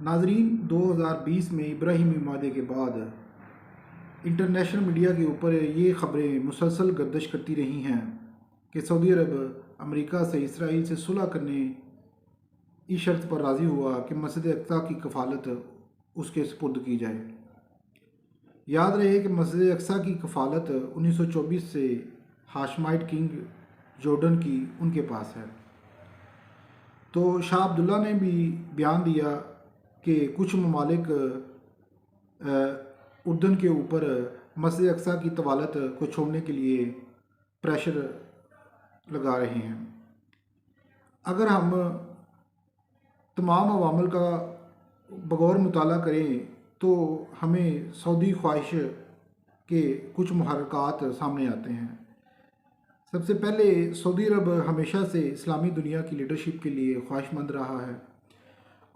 ناظرین، 2020 میں ابراہیمی معاہدے کے بعد انٹرنیشنل میڈیا کے اوپر یہ خبریں مسلسل گردش کرتی رہی ہیں کہ سعودی عرب امریکہ سے اسرائیل سے صلح کرنے اس شرط پر راضی ہوا کہ مسجد اقصی کی کفالت اس کے سپرد کی جائے۔ یاد رہے کہ مسجد اقصی کی کفالت 1924 سے ہاشمائٹ کنگ جارڈن کی ان کے پاس ہے۔ تو شاہ عبداللہ نے بھی بیان دیا کہ کچھ ممالک اردن کے اوپر مسجد اقصی کی طوالت کو چھوڑنے کے لیے پریشر لگا رہے ہیں۔ اگر ہم تمام عوامل کا بغور مطالعہ کریں تو ہمیں سعودی خواہش کے کچھ محرکات سامنے آتے ہیں۔ سب سے پہلے سعودی عرب ہمیشہ سے اسلامی دنیا کی لیڈرشپ کے لیے خواہش مند رہا ہے،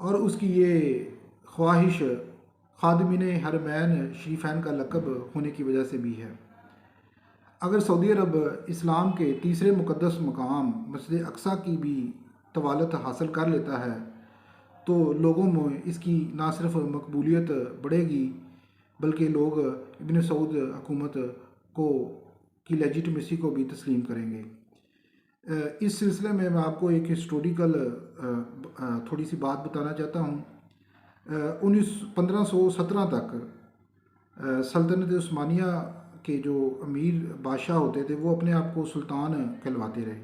اور اس کی یہ خواہش خادمین حرمین شریفین کا لقب ہونے کی وجہ سے بھی ہے۔ اگر سعودی عرب اسلام کے تیسرے مقدس مقام مسجد اقصی کی بھی طوالت حاصل کر لیتا ہے تو لوگوں میں اس کی نہ صرف مقبولیت بڑھے گی بلکہ لوگ ابن سعود حکومت کی لیجیٹمیسی کو بھی تسلیم کریں گے۔ اس سلسلے میں آپ کو ایک ہسٹوریکل تھوڑی سی بات بتانا چاہتا ہوں۔ 1517 تک سلطنت عثمانیہ کے جو امیر بادشاہ ہوتے تھے وہ اپنے آپ کو سلطان کہلواتے رہے۔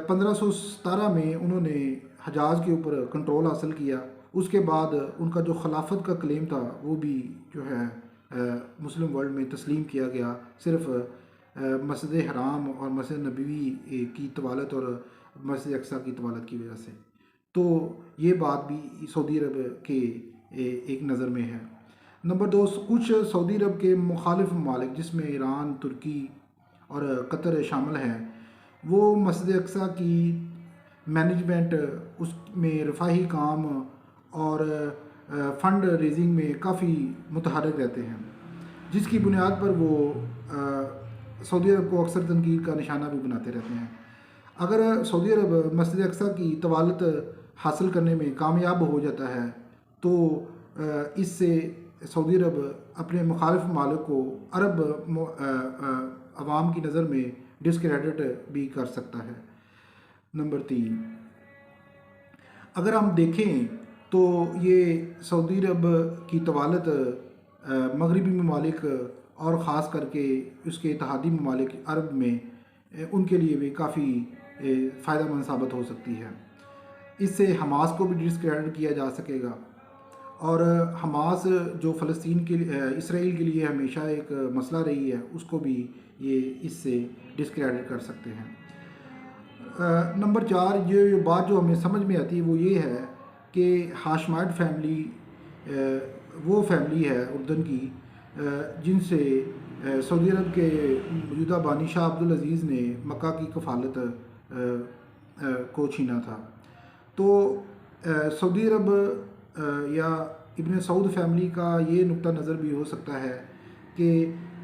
1517 میں انہوں نے حجاز کے اوپر کنٹرول حاصل کیا۔ اس کے بعد ان کا جو خلافت کا کلیم تھا وہ بھی جو ہے مسلم ورلڈ میں تسلیم کیا گیا، صرف مسجد حرام اور مسجد نبوی کی طوالت اور مسجد اقصی کی طوالت کی وجہ سے۔ تو یہ بات بھی سعودی عرب کے ایک نظر میں ہے۔ نمبر 2، کچھ سعودی عرب کے مخالف ممالک جس میں ایران، ترکی اور قطر شامل ہیں، وہ مسجد اقصی کی مینجمنٹ، اس میں رفاہی کام اور فنڈ ریزنگ میں کافی متحرک رہتے ہیں، جس کی بنیاد پر وہ سعودی عرب کو اکثر تنقید کا نشانہ بھی بناتے رہتے ہیں۔ اگر سعودی عرب مسجد اقصی کی طوالت حاصل کرنے میں کامیاب ہو جاتا ہے تو اس سے سعودی عرب اپنے مخالف ممالک کو عرب عوام کی نظر میں ڈسکریڈٹ بھی کر سکتا ہے۔ نمبر 3، اگر ہم دیکھیں تو یہ سعودی عرب کی طوالت مغربی ممالک اور خاص کر کے اس کے اتحادی ممالک عرب میں ان کے لیے بھی کافی فائدہ مند ثابت ہو سکتی ہے۔ اس سے حماس کو بھی ڈسکریڈٹ کیا جا سکے گا، اور حماس جو فلسطین کے اسرائیل کے لیے ہمیشہ ایک مسئلہ رہی ہے اس کو بھی یہ اس سے ڈسکریڈٹ کر سکتے ہیں۔ نمبر 4، یہ بات جو ہمیں سمجھ میں آتی ہے وہ یہ ہے کہ ہاشمائٹ فیملی وہ فیملی ہے اردن کی جن سے سعودی عرب کے موجودہ بانی شاہ عبدالعزیز نے مکہ کی کفالت کو چھینا تھا۔ تو سعودی عرب یا ابن سعود فیملی کا یہ نقطہ نظر بھی ہو سکتا ہے کہ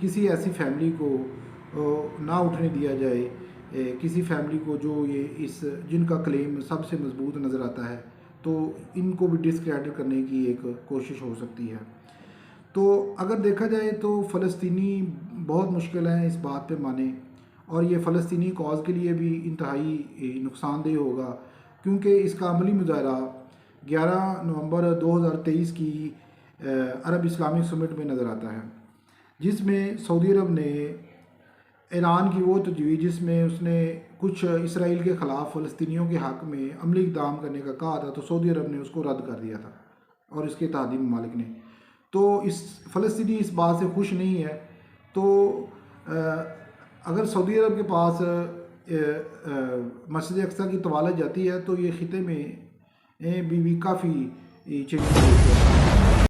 کسی ایسی فیملی کو نہ اٹھنے دیا جائے، کسی فیملی کو جو جن کا کلیم سب سے مضبوط نظر آتا ہے، تو ان کو بھی ڈسکریڈٹ کرنے کی ایک کوشش ہو سکتی ہے۔ تو اگر دیکھا جائے تو فلسطینی بہت مشکل ہیں اس بات پہ مانے، اور یہ فلسطینی کاز کے لیے بھی انتہائی نقصان دہ ہوگا، کیونکہ اس کا عملی مظاہرہ 11 نومبر 2023 کی عرب اسلامک سمٹ میں نظر آتا ہے، جس میں سعودی عرب نے ایران کی وہ تجویز جس میں اس نے کچھ اسرائیل کے خلاف فلسطینیوں کے حق میں عملی اقدام کرنے کا کہا تھا، تو سعودی عرب نے اس کو رد کر دیا تھا اور اس کے اتحادی ممالک نے۔ تو فلسطینی اس بات سے خوش نہیں ہے۔ تو اگر سعودی عرب کے پاس مسجد اقصی کی طوالت جاتی ہے تو یہ خطے میں بھی کافی چینج